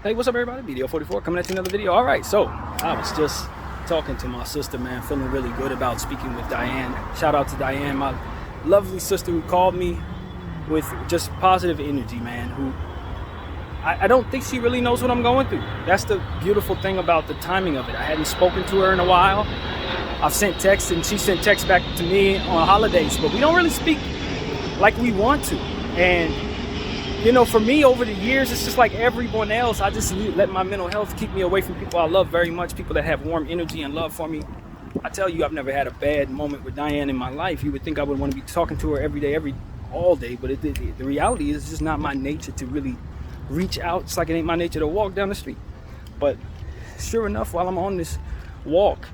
Hey, what's up, everybody? BDF 44 coming at you another video. All right, so I was just talking to my sister, man, feeling really good about speaking with Diane. Shout out to Diane, my lovely sister who called me with just positive energy, man, who I don't think she really knows what I'm going through. That's the beautiful thing about the timing of it. I hadn't spoken to her in a while. I've sent texts and she sent texts back to me on holidays, but we don't really speak like we want to. And you know, for me, over the years, it's just like everyone else. I just let my mental health keep me away from people I love very much, people that have warm energy and love for me. I tell you, I've never had a bad moment with Diane in my life. You would think I would want to be talking to her every day, all day, but the reality is it's just not my nature to really reach out. It's like it ain't my nature to walk down the street. But sure enough, while I'm on this walk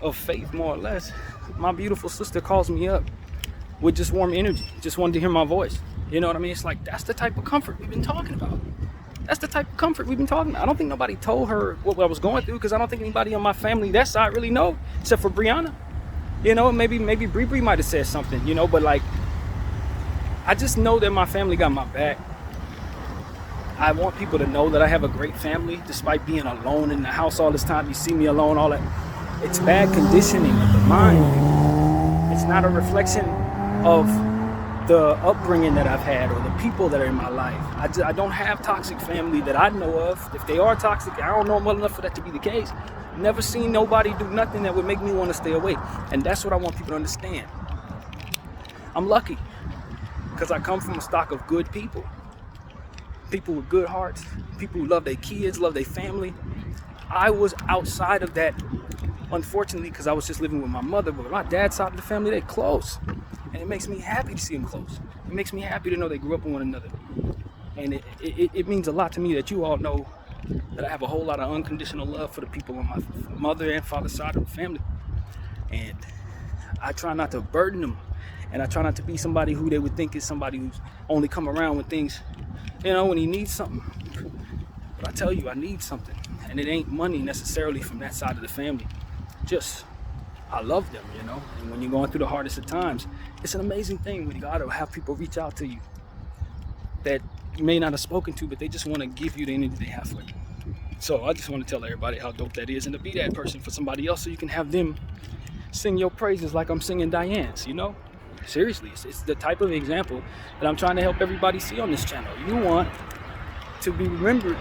of faith, more or less, my beautiful sister calls me up with just warm energy, just wanted to hear my voice. You know what I mean? It's like, that's the type of comfort we've been talking about. That's the type of comfort we've been talking about. I don't think nobody told her what I was going through, because I don't think anybody on my family, that side, really know, except for Brianna. You know, maybe Bree might have said something, you know, but like, I just know that my family got my back. I want people to know that I have a great family, despite being alone in the house all this time. You see me alone, all that. It's bad conditioning of the mind. It's not a reflection of the upbringing that I've had or the people that are in my life. I don't have toxic family that I know of. If they are toxic, I don't know them well enough for that to be the case. Never seen nobody do nothing that would make me want to stay away. And that's what I want people to understand. I'm lucky because I come from a stock of good people. People with good hearts, people who love their kids, love their family. I was outside of that, unfortunately, because I was just living with my mother, but my dad's side of the family, they're close. And it makes me happy to see them close. It makes me happy to know they grew up with one another. And it means a lot to me that you all know that I have a whole lot of unconditional love for the people on my mother and father's side of the family. And I try not to burden them. And I try not to be somebody who they would think is somebody who's only come around when things, you know, when he needs something. But I tell you, I need something. And it ain't money necessarily from that side of the family. Just, I love them, you know. And when you're going through the hardest of times, it's an amazing thing when you gotta have people reach out to you that you may not have spoken to, but they just want to give you the energy they have for you. So I just want to tell everybody how dope that is, and to be that person for somebody else so you can have them sing your praises like I'm singing Diane's, you know. Seriously, it's the type of example that I'm trying to help everybody see on this channel. You want to be remembered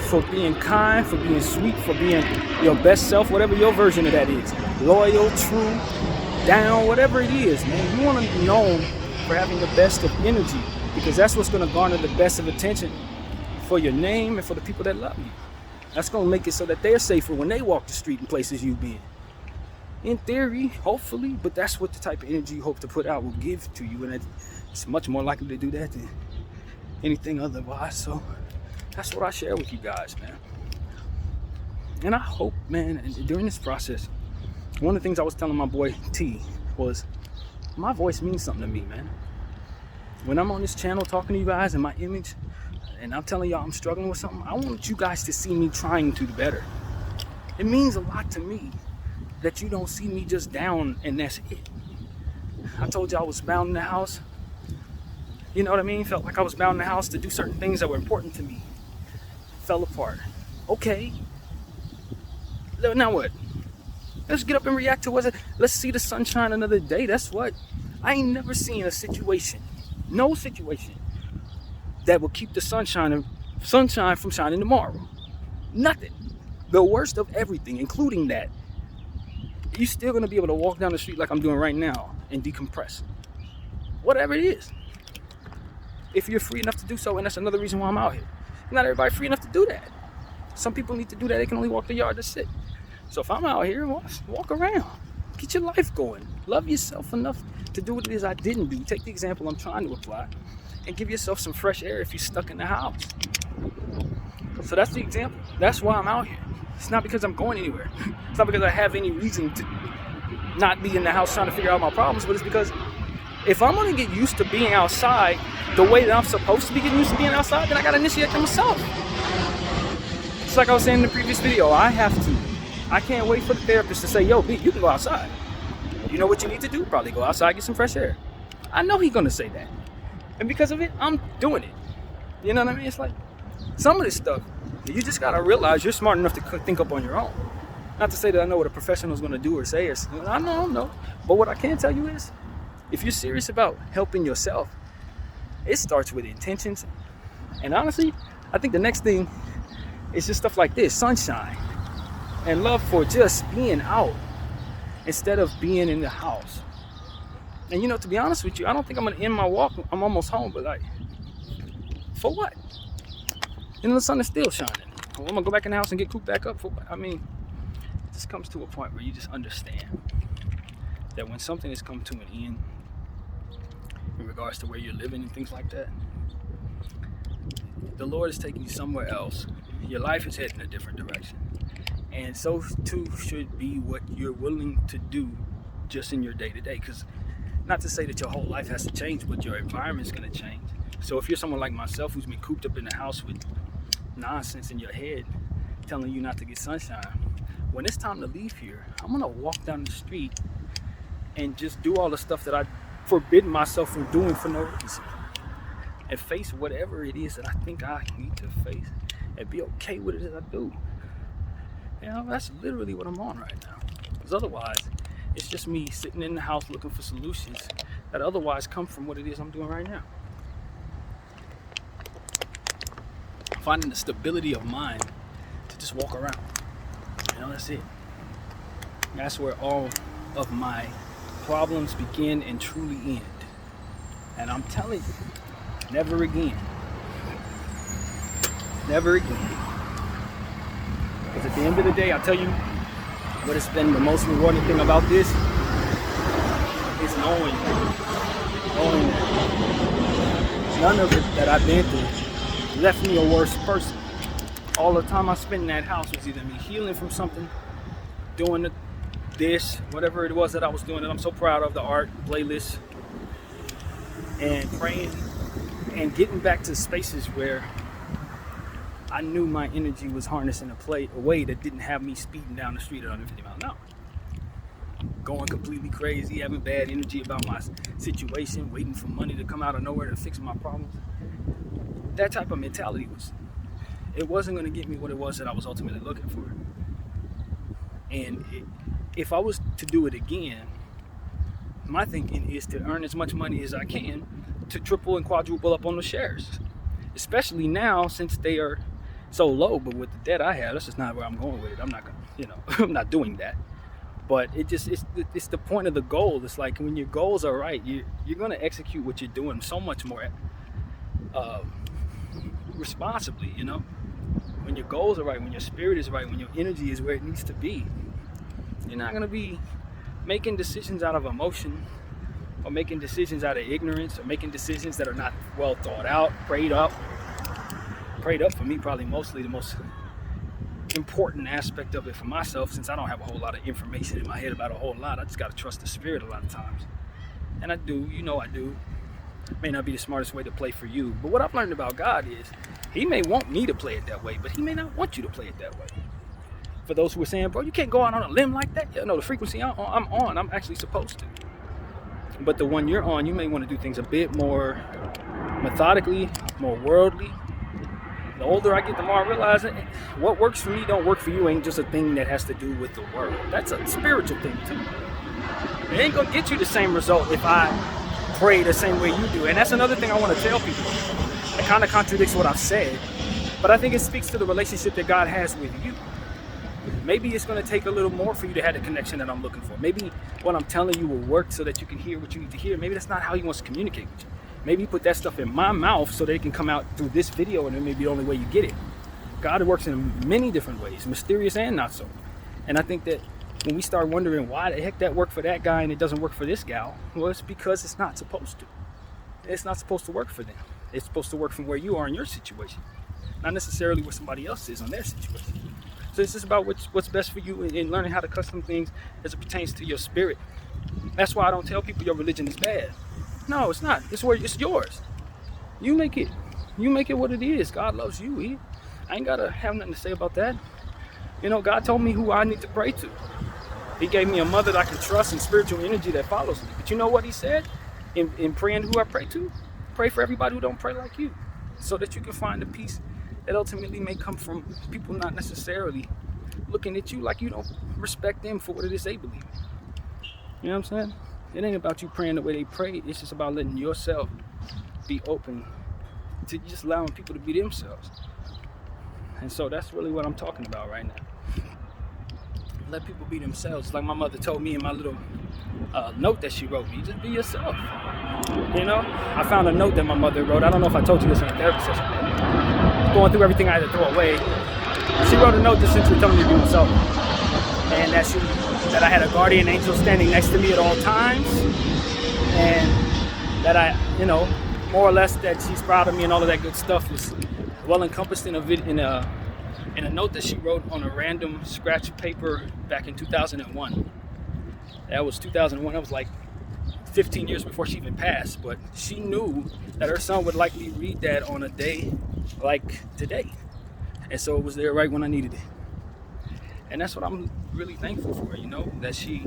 for being kind, for being sweet, for being your best self, whatever your version of that is. Loyal, true, down, whatever it is, man. You want to be known for having the best of energy, because that's what's going to garner the best of attention for your name and for the people that love you. That's going to make it so that they're safer when they walk the street in places you've been. In theory, hopefully, but that's what the type of energy you hope to put out will give to you, and it's much more likely to do that than anything otherwise. So that's what I share with you guys, man. And I hope, man, during this process, one of the things I was telling my boy T was, my voice means something to me, man. When I'm on this channel talking to you guys and my image, and I'm telling y'all I'm struggling with something, I want you guys to see me trying to do better. It means a lot to me that you don't see me just down and that's it. I told you I was bound in the house. You know what I mean? Felt like I was bound in the house to do certain things that were important to me. Fell apart. Okay. Now what? Let's get up and react to what's it. Let's see the sunshine another day. That's what. I ain't never seen a situation, no situation, that will keep the sunshine from shining tomorrow. Nothing. The worst of everything, including that, you're still going to be able to walk down the street like I'm doing right now and decompress. Whatever it is. If you're free enough to do so, and that's another reason why I'm out here. Not everybody free enough to do that. Some people need to do that. They can only walk the yard to sit. So if I'm out here, walk around. Get your life going. Love yourself enough to do what it is I didn't do. Take the example I'm trying to apply and give yourself some fresh air if you're stuck in the house. So that's the example. That's why I'm out here. It's not because I'm going anywhere. It's not because I have any reason to not be in the house trying to figure out my problems, but it's because if I'm going to get used to being outside the way that I'm supposed to be getting used to being outside, then I got to initiate that myself. It's like I was saying in the previous video, I can't wait for the therapist to say, yo, B, you can go outside. You know what you need to do? Probably go outside, get some fresh air. I know he's going to say that. And because of it, I'm doing it. You know what I mean? It's like some of this stuff You just gotta realize you're smart enough to think up on your own. Not to say that I know what a professional is gonna do or say, I don't know. But what I can tell you is, if you're serious about helping yourself, it starts with intentions. And honestly, I think the next thing is just stuff like this, sunshine, and love for just being out instead of being in the house. And to be honest with you, I don't think I'm gonna end my walk. I'm almost home, but like, for what? The sun is still shining. I'm gonna go back in the house and get cooped back up for what? I mean, it just comes to a point where you just understand that when something has come to an end in regards to where you're living and things like that, the Lord is taking you somewhere else. Your life is heading a different direction. And so too should be what you're willing to do just in your day-to-day. Because not to say that your whole life has to change, but your environment's going to change. So if you're someone like myself who's been cooped up in the house with nonsense in your head telling you not to get sunshine, when it's time to leave here, I'm going to walk down the street and just do all the stuff that I forbidden myself from doing for no reason, and face whatever it is that I think I need to face and be okay with it as I do. That's literally what I'm on right now. Because otherwise, it's just me sitting in the house looking for solutions that otherwise come from what it is I'm doing right now. Finding the stability of mind to just walk around. That's it. That's where all of my problems begin and truly end. And I'm telling you, never again. Never again. Because at the end of the day, I'll tell you what has been the most rewarding thing about this is knowing that none of it that I've been through left me a worse person. All the time I spent in that house was either me healing from something, doing this, whatever it was that I was doing that I'm so proud of, the art, playlist, and praying and getting back to spaces where I knew my energy was harnessing a way that didn't have me speeding down the street at 150 miles an hour. Going completely crazy, having bad energy about my situation, waiting for money to come out of nowhere to fix my problems. That type of mentality wasn't going to get me what it was that I was ultimately looking for. And if I was to do it again, my thinking is to earn as much money as I can to triple and quadruple up on the shares. Especially now, since they are so low. But with the debt I have, that's just not where I'm going with it. I'm not going to, I'm not doing that. But it's the point of the goal. It's like when your goals are right, you're going to execute what you're doing so much more responsibly, When your goals are right, when your spirit is right, when your energy is where it needs to be, you're not going to be making decisions out of emotion or making decisions out of ignorance or making decisions that are not well thought out, prayed up for me, probably mostly the most important aspect of it for myself, since I don't have a whole lot of information in my head about a whole lot. I just got to trust the spirit a lot of times. And I do, I do. It may not be the smartest way to play for you, but what I've learned about God is he may want me to play it that way, but he may not want you to play it that way. For those who are saying, bro, you can't go out on a limb like that. Yeah, no, the frequency I'm on, I'm actually supposed to. But the one you're on, you may want to do things a bit more methodically, more worldly. The older I get, the more I realize that what works for me don't work for you ain't just a thing that has to do with the world. That's a spiritual thing too. It ain't gonna get you the same result if I pray the same way you do. And that's another thing I want to tell people. It kind of contradicts what I've said, but I think it speaks to the relationship that God has with you. Maybe it's going to take a little more for you to have the connection that I'm looking for. Maybe what I'm telling you will work so that you can hear what you need to hear. Maybe that's not how he wants to communicate with you. Maybe you put that stuff in my mouth so that it can come out through this video, and it may be the only way you get it. God works in many different ways, mysterious and not so. And I think that when we start wondering why the heck that worked for that guy and it doesn't work for this gal, well, it's because it's not supposed to. It's not supposed to work for them. It's supposed to work from where you are in your situation, not necessarily where somebody else is on their situation. So it's just about what's best for you and learning how to custom things as it pertains to your spirit. That's why I don't tell people your religion is bad. No, it's not. It's yours. You make it. You make it what it is. God loves you. I ain't gotta have nothing to say about that. God told me who I need to pray to. He gave me a mother that I can trust and spiritual energy that follows me. But you know what he said in praying who I pray to? Pray for everybody who don't pray like you, so that you can find the peace that ultimately may come from people not necessarily looking at you like you don't respect them for what it is they believe. You know what I'm saying? It ain't about you praying the way they pray. It's just about letting yourself be open to just allowing people to be themselves. And so that's really what I'm talking about right now. Let people be themselves. Like my mother told me in my little note that she wrote me, just be yourself. You know, I found a note that my mother wrote. I don't know if I told you this in a therapy session. Going through everything I had to throw away. She wrote a note just essentially telling me to be myself. And that I had a guardian angel standing next to me at all times. And that I, more or less that she's proud of me and all of that good stuff was well encompassed in a note that she wrote on a random scratch paper back in 2001. That was 2001. That was like 15 years before she even passed. But she knew that her son would likely read that on a day like today. And so it was there right when I needed it. And that's what I'm really thankful for, that she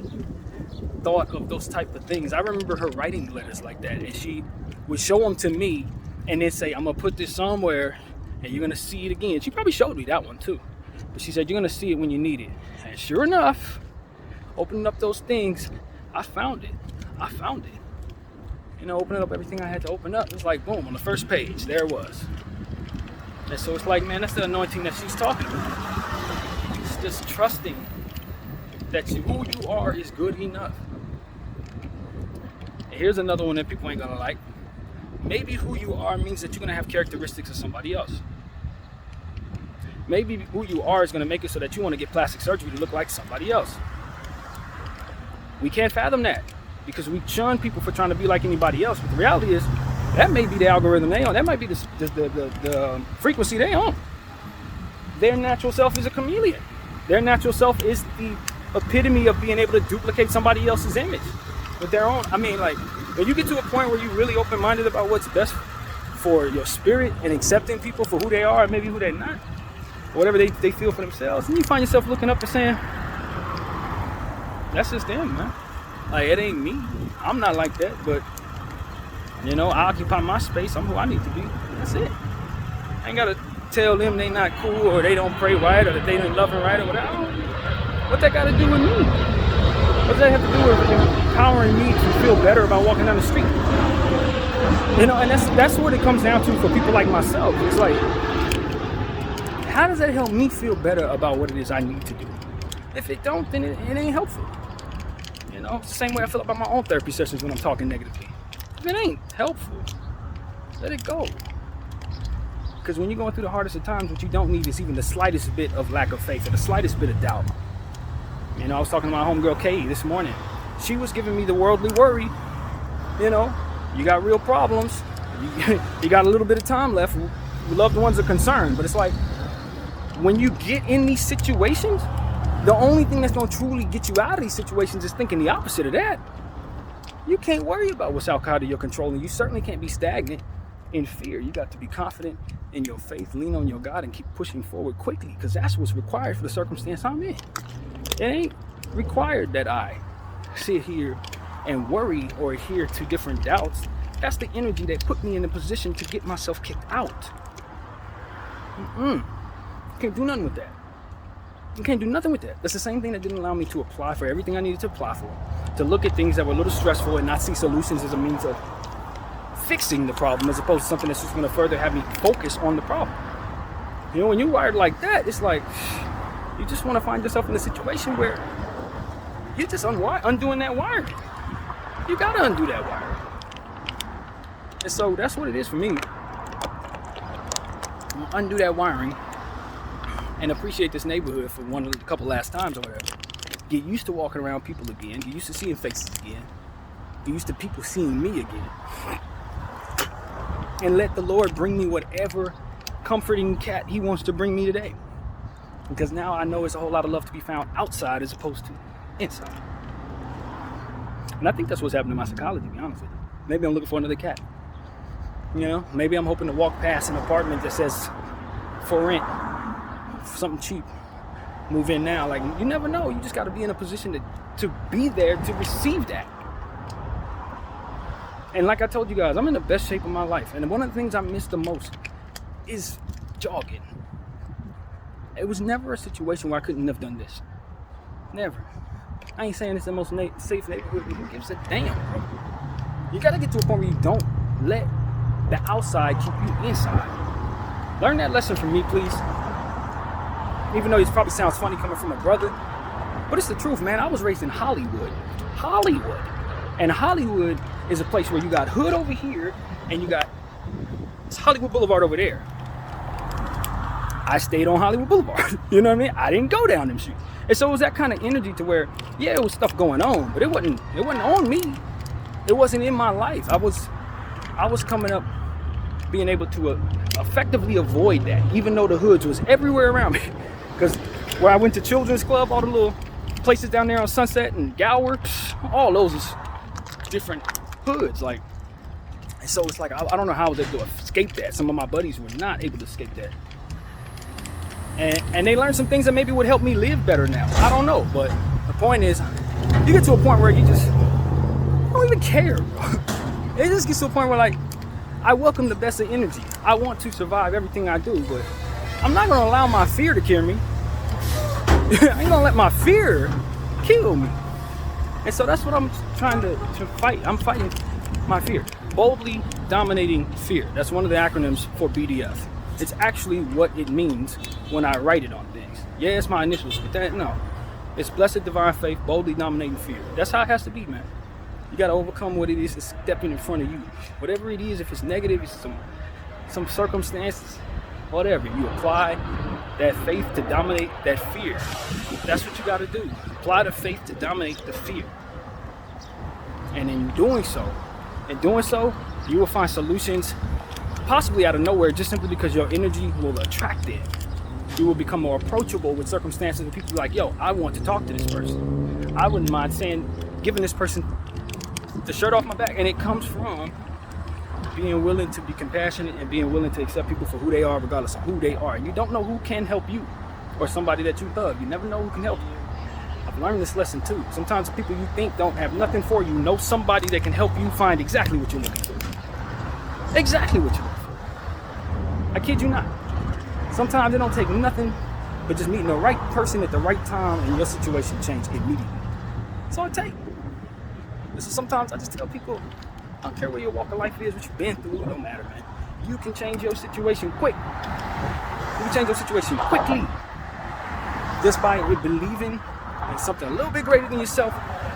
thought of those type of things. I remember her writing letters like that. And she would show them to me and then say, I'm going to put this somewhere and you're going to see it again. She probably showed me that one too. But she said, you're going to see it when you need it. And sure enough, opening up those things, I found it. Opening up everything I had to open up. It was like, boom, on the first page, there it was. And so it's like, man, that's the anointing that she's talking about. It's just trusting that who you are is good enough. And here's another one that people ain't going to like. Maybe who you are means that you're going to have characteristics of somebody else. Maybe who you are is going to make it so that you want to get plastic surgery to look like somebody else. We can't fathom that because we shun people for trying to be like anybody else. But the reality is that may be the algorithm they on. That might be the frequency they on. Their natural self is a chameleon. Their natural self is the epitome of being able to duplicate somebody else's image with their own. I mean, like, when you get to a point where you're really open-minded about what's best for your spirit and accepting people for who they are and maybe who they're not, or whatever they feel for themselves, and you find yourself looking up and saying, that's just them, man. Like, it ain't me. I'm not like that, but, I occupy my space. I'm who I need to be. That's it. I ain't got to tell them they not cool or they don't pray right or that they ain't loving right or whatever. What that got to do with me? What does that have to do with empowering me to feel better about walking down the street? And that's what it comes down to for people like myself. It's like, how does that help me feel better about what it is I need to do? If it don't, then it ain't helpful. It's the same way I feel about my own therapy sessions when I'm talking negatively. If it ain't helpful, let it go. Because when you're going through the hardest of times, what you don't need is even the slightest bit of lack of faith or the slightest bit of doubt. I was talking to my homegirl Kay this morning. She was giving me the worldly worry. You got real problems. You got a little bit of time left. Loved ones are concerned. But it's like, when you get in these situations, the only thing that's going to truly get you out of these situations is thinking the opposite of that. You can't worry about what's outside of your control, and you certainly can't be stagnant in fear. You got to be confident in your faith, lean on your God, and keep pushing forward quickly, because that's what's required for the circumstance I'm in. It ain't required that I sit here and worry or adhere to different doubts. That's the energy that put me in a position to get myself kicked out. Can't do nothing with that. You can't do nothing with that. That's the same thing that didn't allow me to apply for everything I needed to apply for. To look at things that were a little stressful and not see solutions as a means of fixing the problem, as opposed to something that's just going to further have me focus on the problem. When you're wired like that, it's like you just want to find yourself in a situation where you're just undoing that wiring. You got to undo that wiring. And so that's what it is for me. Undo that wiring and appreciate this neighborhood for a couple last times or whatever. Get used to walking around people again. Get used to seeing faces again. Get used to people seeing me again. And let the Lord bring me whatever comforting cat He wants to bring me today. Because now I know there's a whole lot of love to be found outside as opposed to inside. And I think that's what's happening to my psychology, to be honest with you. Maybe I'm looking for another cat. Maybe I'm hoping to walk past an apartment that says for rent, something cheap. Move in now. Like, you never know. You just got to be in a position to be there to receive that. And like I told you guys, I'm in the best shape of my life. And one of the things I miss the most is jogging. It was never a situation where I couldn't have done this. Never. I ain't saying it's the most safe neighborhood, but who gives a damn, bro? You gotta get to a point where you don't let the outside keep you inside. Learn that lesson from me, please. Even though it probably sounds funny coming from a brother, but it's the truth, man. I was raised in Hollywood. And Hollywood is a place where you got hood over here and you got Hollywood Boulevard over there. I stayed on Hollywood Boulevard. You know what I mean? I didn't go down them streets. And so it was that kind of energy to where, yeah, it was stuff going on, but it wasn't on me. It wasn't in my life. I was coming up being able to effectively avoid that, even though the hoods was everywhere around me. Because where I went to Children's Club, all the little places down there on Sunset and Gower, all those is different hoods. Like, and so it's like, I don't know how I was able to escape that. Some of my buddies were not able to escape that. And they learned some things that maybe would help me live better now. I don't know, but the point is, you get to a point where you just don't even care, bro. It just gets to a point where, like, I welcome the best of energy. I want to survive everything I do, but I'm not gonna allow my fear to kill me. I ain't gonna let my fear kill me. And so that's what I'm trying to fight. I'm fighting my fear. Boldly dominating fear. That's one of the acronyms for BDF. It's actually what it means when I write it on things. Yeah, it's my initials, but that, no. It's blessed divine faith, boldly dominating fear. That's how it has to be, man. You got to overcome what it is that's stepping in front of you. Whatever it is, if it's negative, it's some circumstances, whatever. You apply that faith to dominate that fear. That's what you got to do. Apply the faith to dominate the fear. And in doing so, you will find solutions possibly out of nowhere, just simply because your energy will attract it. You will become more approachable with circumstances and people like, yo, I want to talk to this person. I wouldn't mind giving this person the shirt off my back. And it comes from being willing to be compassionate and being willing to accept people for who they are, regardless of who they are. You don't know who can help you or somebody that you love. You never know who can help you. I've learned this lesson too. Sometimes the people you think don't have nothing for you know somebody that can help you find exactly what you're looking for. Exactly what you're looking for. I kid you not. Sometimes it don't take nothing but just meeting the right person at the right time and your situation change immediately. That's all it takes. And so sometimes I just tell people, I don't care where your walk of life is, what you've been through, it don't matter, man. You can change your situation quick. You can change your situation quickly just by believing in something a little bit greater than yourself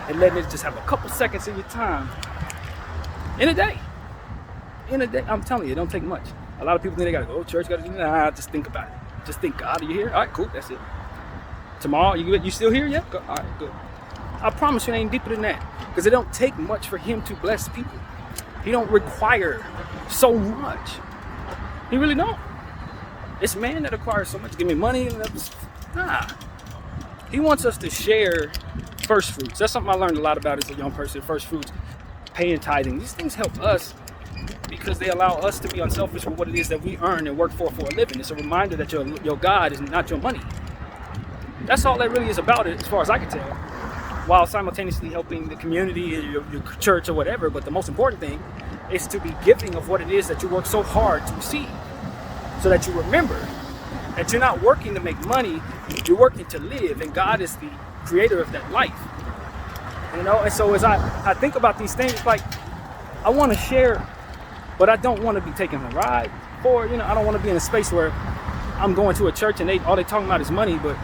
and letting it just have a couple seconds of your time in a day. I'm telling you, it don't take much. A lot of people think they gotta go to church, gotta do that. Nah, just think about it. Just think, God, are you here? All right, cool, that's it. Tomorrow, you still here? Yeah, good. All right, good. I promise you it ain't deeper than that. Because it don't take much for him to bless people. He don't require so much. He really don't. It's man that acquires so much. Give me money and that's, nah. He wants us to share first fruits. That's something I learned a lot about as a young person. First fruits, paying, tithing. These things help us because they allow us to be unselfish with what it is that we earn and work for a living. It's a reminder that your God is not your money. That's all that really is about it, as far as I can tell, while simultaneously helping the community, your church or whatever. But the most important thing is to be giving of what it is that you work so hard to receive, so that you remember that you're not working to make money, you're working to live, and God is the creator of that life. You know, and so as I think about these things, like, I want to share, but I don't want to be taking a ride, or, you know, I don't want to be in a space where I'm going to a church and all they talking about is money. But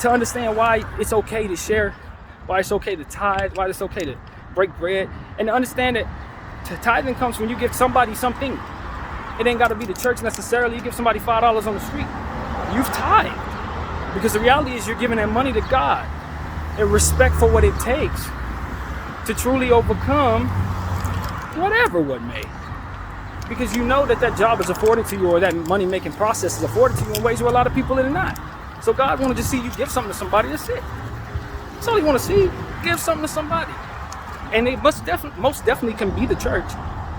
to understand why it's okay to share, why it's okay to tithe, why it's okay to break bread, and to understand that tithing comes when you give somebody something. It ain't got to be the church necessarily. You give somebody $5 on the street, you've tithed, because the reality is you're giving that money to God in respect for what it takes to truly overcome whatever what may. Because you know that job is afforded to you, or that money-making process is afforded to you in ways where a lot of people are not. So God wanted to see you give something to somebody. That's it. That's all He want to see. Give something to somebody. And it most definitely can be the church.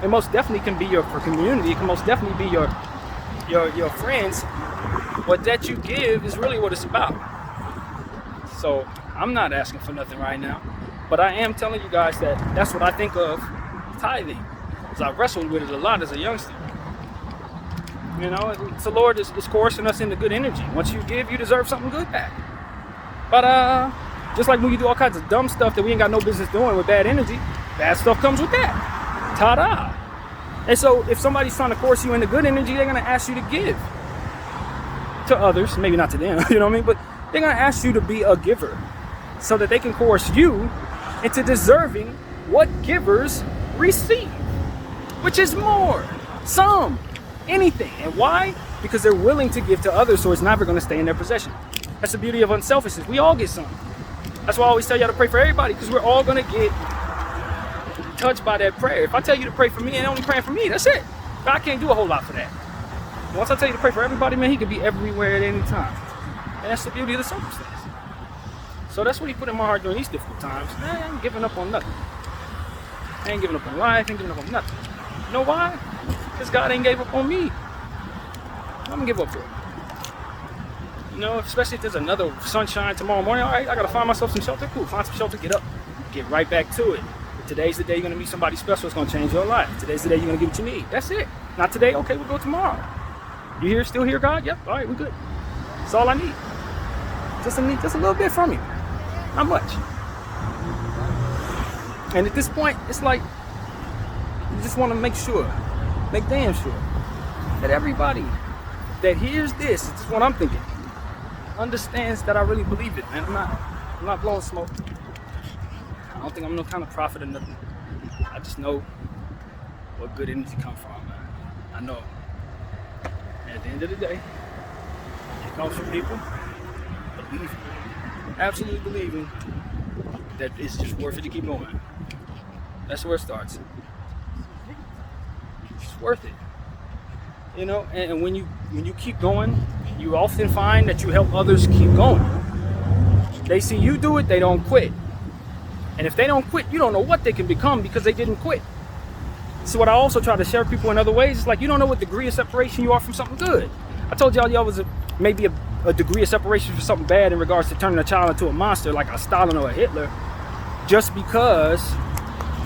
It most definitely can be your community. It can most definitely be your friends. What that you give is really what it's about. So I'm not asking for nothing right now, but I am telling you guys that that's what I think of tithing. I wrestled with it a lot as a youngster. You know, it's the Lord is coercing us into good energy. Once you give, you deserve something good back. But just like when you do all kinds of dumb stuff that we ain't got no business doing with bad energy, bad stuff comes with that. Ta-da! And so if somebody's trying to coerce you into good energy, they're going to ask you to give to others. Maybe not to them, you know what I mean? But they're going to ask you to be a giver so that they can coerce you into deserving what givers receive, which is more, some, anything. And why? Because they're willing to give to others, so it's never going to stay in their possession. That's the beauty of unselfishness. We all get some. That's why I always tell y'all to pray for everybody, because we're all going to get touched by that prayer. If I tell you to pray for me and only praying for me, that's it. God can't do a whole lot for that. Once I tell you to pray for everybody, man, he can be everywhere at any time. And that's the beauty of the circumstance. So that's what he put in my heart during these difficult times. Man, I ain't giving up on nothing. I ain't giving up on life, ain't giving up on nothing. You know why? Because God ain't gave up on me. I'm gonna give up for it. You know, especially if there's another sunshine tomorrow morning. All right, I gotta find myself some shelter. Cool, find some shelter, get up, get right back to it. Today's the day you're gonna meet somebody special. It's gonna change your life. Today's the day you're gonna get what you need. That's it. Not today. Okay, we'll go tomorrow. You here? Still here, God? Yep. All right, we're good. That's all I need. Just a little bit from you. Not much. And at this point, it's like you just want to make damn sure that everybody that hears this is what I'm thinking, understands that I really believe it, man. I'm not blowing smoke. I don't think I'm no kind of prophet or nothing. I just know what good energy comes from, man. I know. And at the end of the day, it comes from people believing, absolutely believing that it's just worth it to keep going. That's where it starts. It's worth it. You know, and when you keep going, you often find that you help others keep going. They see you do it, they don't quit. And if they don't quit, you don't know what they can become because they didn't quit. So what I also try to share with people in other ways is like, you don't know what degree of separation you are from something good. I told y'all was maybe a degree of separation from something bad in regards to turning a child into a monster like a Stalin or a Hitler, just because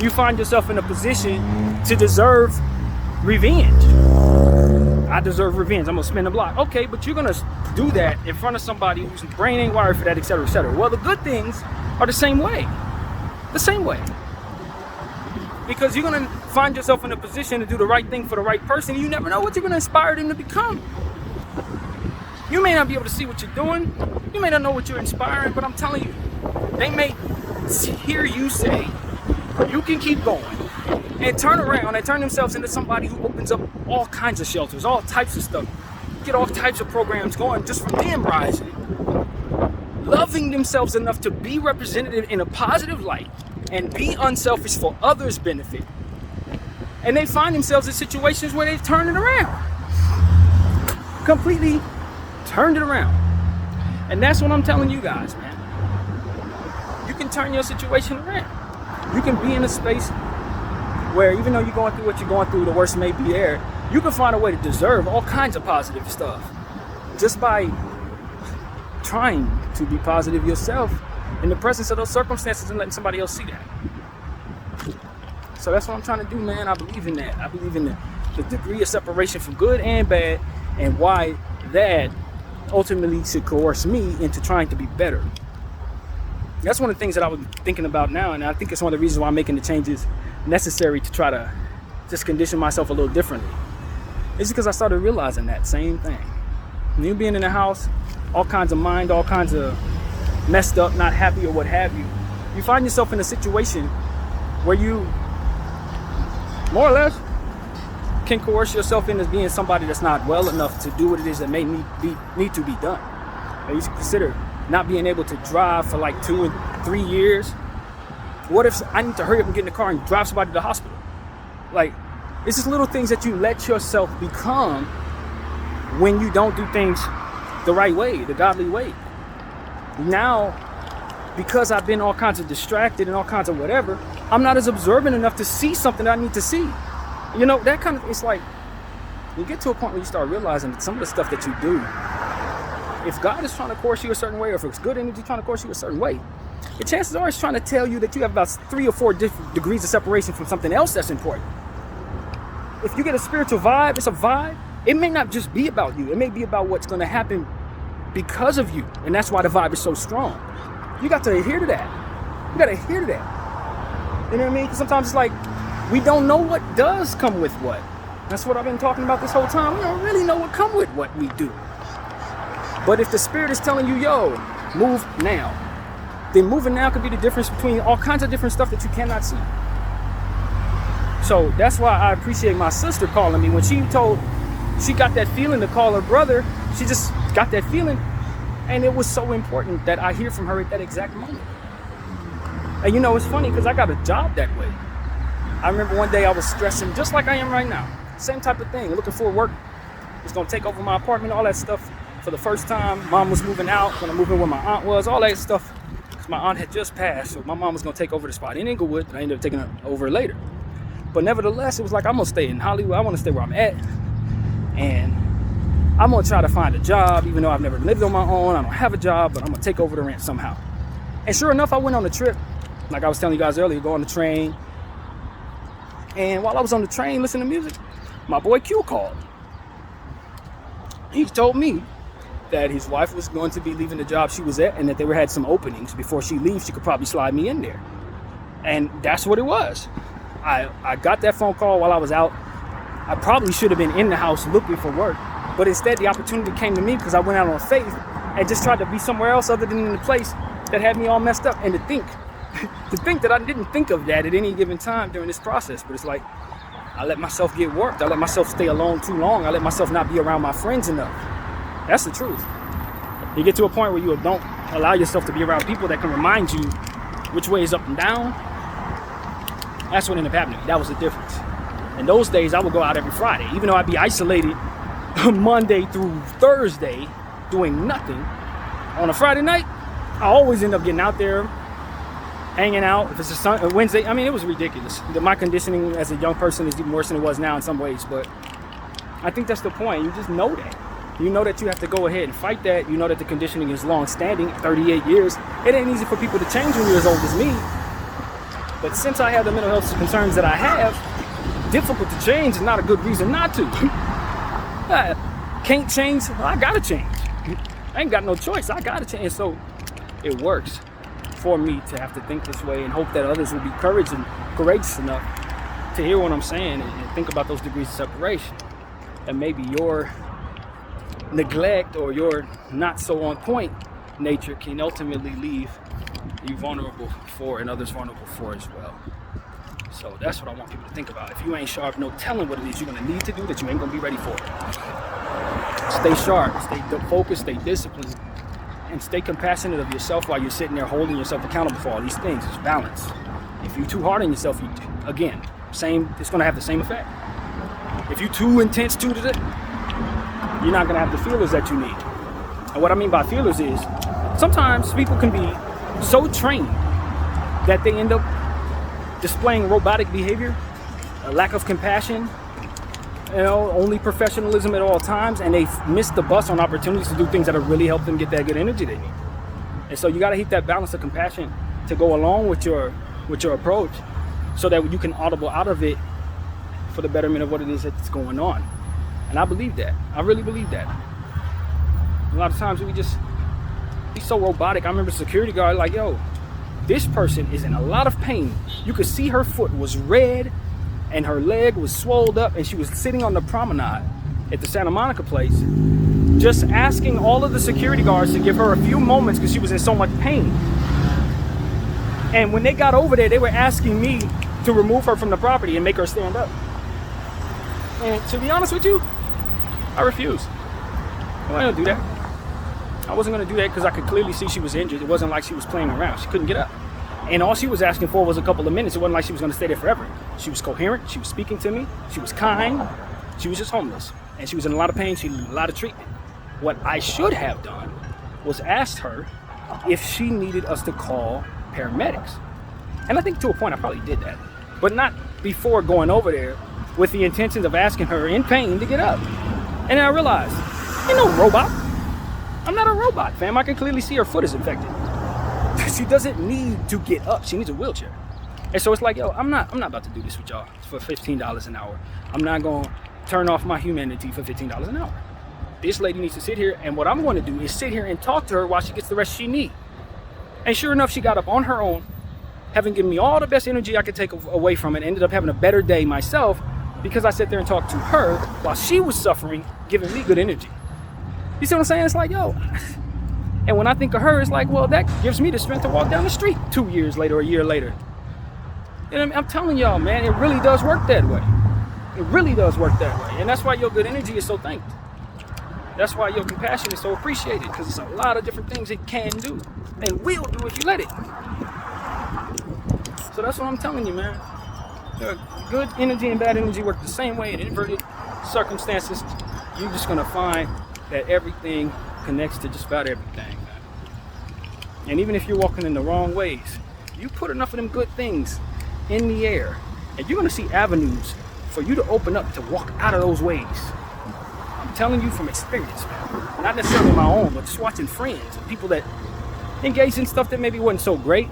you find yourself in a position to deserve revenge. I deserve revenge. I'm gonna spin the block. Okay, but you're gonna do that in front of somebody whose brain ain't wired for that, etc., etc. Well, the good things are the same way. The same way. Because you're gonna find yourself in a position to do the right thing for the right person, and you never know what you're gonna inspire them to become. You may not be able to see what you're doing. You may not know what you're inspiring, but I'm telling you, they may hear you say, you can keep going, and turn around and turn themselves into somebody who opens up all kinds of shelters, all types of stuff, get all types of programs going just from them rising, loving themselves enough to be representative in a positive light and be unselfish for others' benefit. And they find themselves in situations where they've turned it around. Completely turned it around. And that's what I'm telling you guys, man. You can turn your situation around. You can be in a space where even though you're going through what you're going through, the worst may be there, you can find a way to deserve all kinds of positive stuff just by trying to be positive yourself in the presence of those circumstances and letting somebody else see that. So that's what I'm trying to do, man. I believe in that. I believe in the degree of separation from good and bad, and why that ultimately should coerce me into trying to be better. That's one of the things that I was thinking about now, and I think it's one of the reasons why I'm making the changes necessary to try to just condition myself a little differently. It's because I started realizing that same thing. When you being in the house, all kinds of mind, all kinds of messed up, not happy or what have you, you find yourself in a situation where you more or less can coerce yourself into being somebody that's not well enough to do what it is that may need to be done. And you should consider not being able to drive for like 2 and 3 years. What if I need to hurry up and get in the car and drive somebody to the hospital? Like, it's just little things that you let yourself become when you don't do things the right way, the godly way. Now, because I've been all kinds of distracted and all kinds of whatever, I'm not as observant enough to see something that I need to see. You know, that kind of, it's like, you get to a point where you start realizing that some of the stuff that you do, if God is trying to coerce you a certain way, or if it's good energy trying to coerce you a certain way, the chances are it's trying to tell you that you have about 3 or 4 different degrees of separation from something else that's important. If you get a spiritual vibe, it's a vibe it may not just be about you. It may be about what's going to happen because of you. And that's why the vibe is so strong. You got to adhere to that. You got to adhere to that. You know what I mean? 'Cause sometimes it's like, we don't know what does come with what. That's what I've been talking about this whole time. We don't really know what come with what we do. But if the spirit is telling you, yo, move now, then moving now could be the difference between all kinds of different stuff that you cannot see. So that's why I appreciate my sister calling me. When she got that feeling to call her brother, she just got that feeling. And it was so important that I hear from her at that exact moment. And you know, it's funny because I got a job that way. I remember one day I was stressing just like I am right now. Same type of thing, looking for work. Was gonna take over my apartment, all that stuff for the first time. Mom was moving out, gonna move in where my aunt was, all that stuff. Because my aunt had just passed, so my mom was gonna take over the spot in Inglewood, and I ended up taking it over later. But nevertheless, it was like, I'm gonna stay in Hollywood, I wanna stay where I'm at. And I'm gonna try to find a job, even though I've never lived on my own, I don't have a job, but I'm gonna take over the rent somehow. And sure enough, I went on the trip. Like I was telling you guys earlier, go on the train. And while I was on the train listening to music, my boy Q called. He told me that his wife was going to be leaving the job she was at and that they had some openings. Before she leaves, she could probably slide me in there. And that's what it was. I got that phone call while I was out. I probably should have been in the house looking for work, but instead the opportunity came to me because I went out on faith and just tried to be somewhere else other than in the place that had me all messed up. And to think that I didn't think of that at any given time during this process, but it's like, I let myself get worked. I let myself stay alone too long. I let myself not be around my friends enough. That's the truth. You get to a point where you don't allow yourself to be around people that can remind you which way is up and down. That's what ended up happening. That was the difference. In those days, I would go out every Friday. Even though I'd be isolated Monday through Thursday doing nothing, on a Friday night, I always end up getting out there, hanging out. If it's a Wednesday, I mean, it was ridiculous. My conditioning as a young person is even worse than it was now in some ways, but I think that's the point. You just know that. You know that you have to go ahead and fight that. You know that the conditioning is long-standing, 38 years. It ain't easy for people to change when you're as old as me. But since I have the mental health concerns that I have, difficult to change is not a good reason not to. Can't change, well, I gotta change. I ain't got no choice, I gotta change. So it works for me to have to think this way and hope that others will be courageous enough to hear what I'm saying and think about those degrees of separation. And maybe your neglect or your not so on point nature can ultimately leave you vulnerable for and others vulnerable for as well. So that's what I want people to think about. If you ain't sharp, no telling what it is you're gonna need to do that you ain't gonna be ready for. Stay sharp, stay focused, stay disciplined, and stay compassionate of yourself while you're sitting there holding yourself accountable for all these things. It's balance. If you're too hard on yourself, it's gonna have the same effect. If you're too intense, you're not gonna have the feelers that you need. And what I mean by feelers is, sometimes people can be so trained that they end up displaying robotic behavior, a lack of compassion, only professionalism at all times, and they miss the bus on opportunities to do things that'll really help them get that good energy they need. And so you gotta hit that balance of compassion to go along with your approach so that you can audible out of it for the betterment of what it is that's going on. And I believe that. I really believe that. A lot of times we just be so robotic. I remember security guard like, yo, this person is in a lot of pain. You could see her foot was red and her leg was swelled up, and she was sitting on the promenade at the Santa Monica place, just asking all of the security guards to give her a few moments because she was in so much pain. And when they got over there, they were asking me to remove her from the property and make her stand up. And to be honest with you, I refused. I wasn't gonna do that. I wasn't gonna do that because I could clearly see she was injured. It wasn't like she was playing around. She couldn't get up. And all she was asking for was a couple of minutes. It wasn't like she was gonna stay there forever. She was coherent, she was speaking to me, she was kind, she was just homeless. And she was in a lot of pain, she needed a lot of treatment. What I should have done was asked her if she needed us to call paramedics. And I think to a point I probably did that. But not before going over there with the intentions of asking her in pain to get up. And then I realized, ain't no robot. I'm not a robot, fam. I can clearly see her foot is infected. She doesn't need to get up. She needs a wheelchair. And so it's like, yo, I'm not about to do this with y'all for $15 an hour. I'm not going to turn off my humanity for $15 an hour. This lady needs to sit here, and what I'm going to do is sit here and talk to her while she gets the rest she needs. And sure enough, she got up on her own, having given me all the best energy I could take away from it, ended up having a better day myself because I sat there and talked to her while she was suffering, giving me good energy. You see what I'm saying? It's like, yo. And when I think of her, it's like, well, that gives me the strength to walk down the street 2 years later or a year later. And I'm telling y'all, man, it really does work that way. It really does work that way. And that's why your good energy is so thanked. That's why your compassion is so appreciated, because it's a lot of different things it can do and will do if you let it. So that's what I'm telling you, man. Good energy and bad energy work the same way in inverted circumstances. You're just gonna find that everything connects to just about everything, man. And even if you're walking in the wrong ways, you put enough of them good things in the air, and you're gonna see avenues for you to open up to walk out of those ways. I'm telling you from experience, man. Not necessarily my own, but just watching friends and people that engaged in stuff that maybe wasn't so great.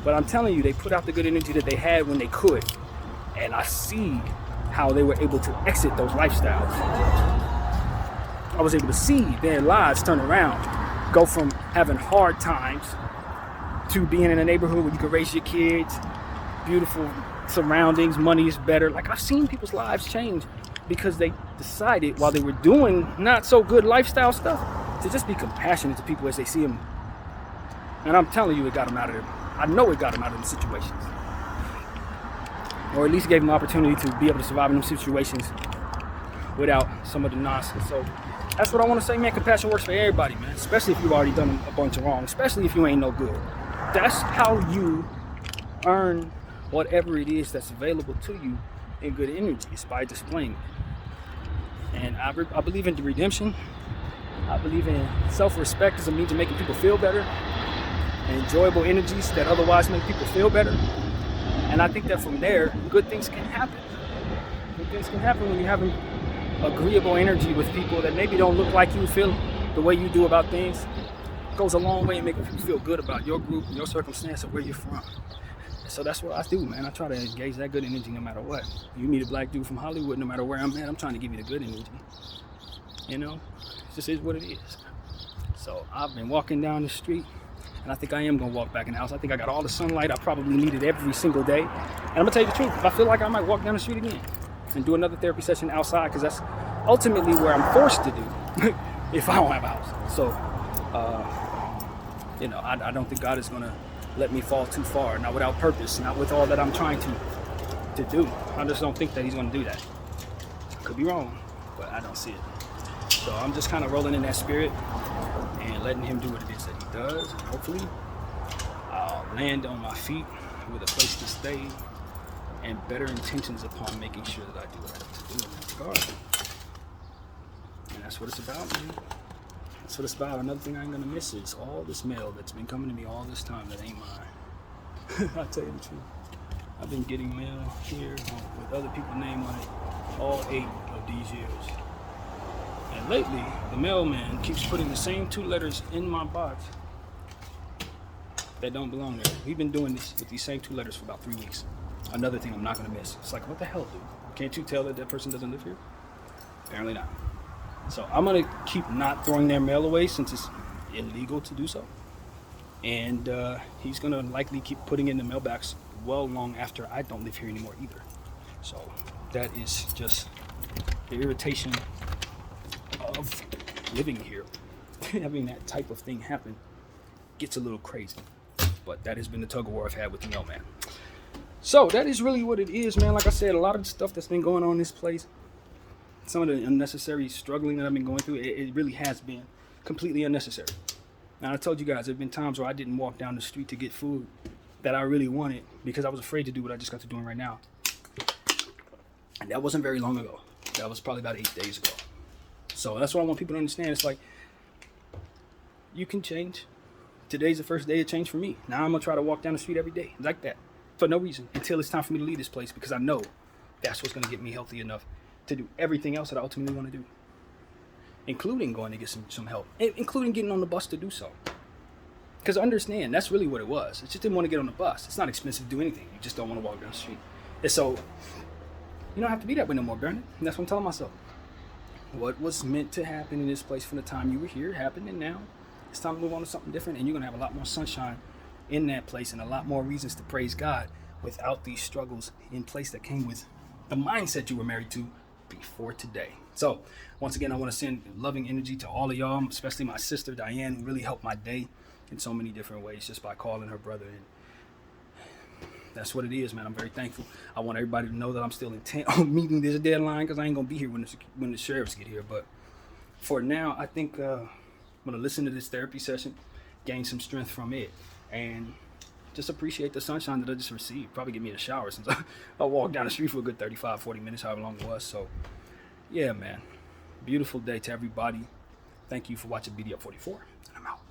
But I'm telling you, they put out the good energy that they had when they could. And I see how they were able to exit those lifestyles. I was able to see their lives turn around, go from having hard times to being in a neighborhood where you can raise your kids, beautiful surroundings, money is better. Like, I've seen people's lives change because they decided while they were doing not so good lifestyle stuff to just be compassionate to people as they see them. And I'm telling you, it got them out of there. I know it got them out of the situations. Or at least gave them the opportunity to be able to survive in them situations without some of the nonsense. So that's what I want to say, man. Compassion works for everybody, man. Especially if you've already done a bunch of wrong. Especially if you ain't no good. That's how you earn whatever it is that's available to you in good energy. It's by displaying it. And I believe in the redemption. I believe in self-respect as a means of making people feel better. And enjoyable energies that otherwise make people feel better. And I think that from there, good things can happen. Good things can happen when you're having agreeable energy with people that maybe don't look like you, feel the way you do about things. It goes a long way in making people feel good about your group, your circumstance, and where you're from. So that's what I do, man. I try to engage that good energy no matter what. You meet a black dude from Hollywood, no matter where I'm at, I'm trying to give you the good energy. You know, it just is what it is. So I've been walking down the street, and I think I am gonna walk back in the house. I think I got all the sunlight I probably needed every single day. And I'm gonna tell you the truth, if I feel like I might walk down the street again and do another therapy session outside, because that's ultimately where I'm forced to do if I don't have a house. So, you know, I don't think God is gonna let me fall too far, not without purpose, not with all that I'm trying to do. I just don't think that he's gonna do that. I could be wrong, but I don't see it. So I'm just kind of rolling in that spirit and letting him do what it is that he does. And hopefully I'll land on my feet with a place to stay and better intentions upon making sure that I do what I have to do in that regard. And that's what it's about, man. That's what it's about. Another thing I ain't gonna miss is all this mail that's been coming to me all this time that ain't mine. I'll tell you the truth. I've been getting mail here with other people's name on it all 8 of these years. And lately, the mailman keeps putting the same 2 letters in my box that don't belong there. We've been doing this with these same 2 letters for about 3 weeks. Another thing I'm not gonna miss. It's like, what the hell, dude? Can't you tell that that person doesn't live here? Apparently not. So I'm gonna keep not throwing their mail away since it's illegal to do so. And he's gonna likely keep putting in the mailbox well long after I don't live here anymore either. So that is just the irritation of living here. Having that type of thing happen gets a little crazy. But that has been the tug of war I've had with the mailman. So that is really what it is, man. Like I said, a lot of the stuff that's been going on in this place, some of the unnecessary struggling that I've been going through, it really has been completely unnecessary. Now, I told you guys, there have been times where I didn't walk down the street to get food that I really wanted because I was afraid to do what I just got to doing right now. And that wasn't very long ago. That was probably about 8 days ago. So that's what I want people to understand. It's like, you can change. Today's the first day of change for me. Now I'm going to try to walk down the street every day like that for no reason until it's time for me to leave this place, because I know that's what's going to get me healthy enough to do everything else that I ultimately want to do, including going to get some help, including getting on the bus to do so. Because understand, that's really what it was. I just didn't want to get on the bus. It's not expensive to do anything. You just don't want to walk down the street. And so You don't have to be that way no more, Bernard. And that's what I'm telling myself. What was meant to happen in this place from the time you were here happened, and now it's time to move on to something different. And you're gonna have a lot more sunshine in that place and a lot more reasons to praise God without these struggles in place that came with the mindset you were married to before today. So once again, I want to send loving energy to all of y'all, especially my sister Diane, who really helped my day in so many different ways just by calling her brother. And that's what it is, man. I'm very thankful. I want everybody to know that I'm still intent on meeting this deadline, because I ain't gonna be here when the sheriffs get here. But for now, I think I'm gonna listen to this therapy session, gain some strength from it, and just appreciate the sunshine that I just received. Probably give me a shower, since I walked down the street for a good 35-40 minutes, however long it was. So yeah, man, beautiful day to everybody. Thank you for watching BDF 44, and I'm out.